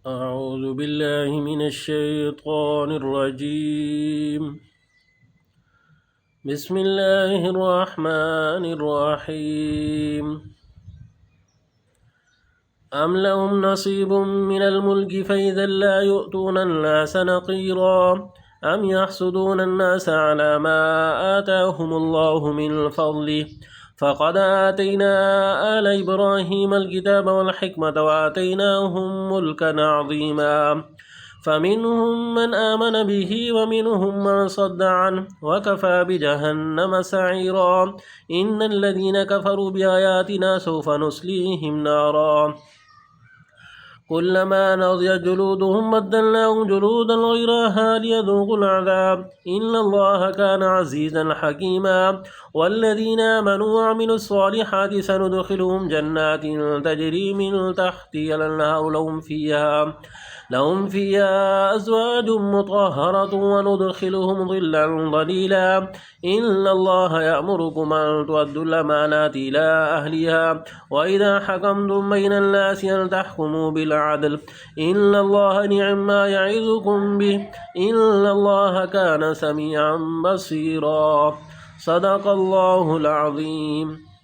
أعوذ بالله من الشيطان الرجيم. بسم الله الرحمن الرحيم. أم لهم نصيب من الملك فإذا لا يؤتون الناس نقيرا أم يحسدون الناس على ما آتاهم الله من فضله فقد آتينا آل إبراهيم الكتاب والحكمة وآتيناهم ملكا عظيما فمنهم من آمن به ومنهم من صد عنه وكفى بجهنم سعيرا إن الذين كفروا بآياتنا سوف نصليهم نارا كلما نضجت جلودهم بدلناهم جلودا غيرها ليذوقوا العذاب إن الله كان عزيزا حكيما والذين آمنوا وعملوا الصالحات سندخلهم جنات تجري من تحتها الأنهار لهم فيها أزواج مطهرة وندخلهم ظلا ظليلا إن الله يأمركم أن تؤدوا الأمانات إلى أهلها وإذا حكمتم بين الناس أن تحكموا بالعدل إن الله نعم ما يعظكم به إن الله كان سميعا بصيرا صدق الله العظيم.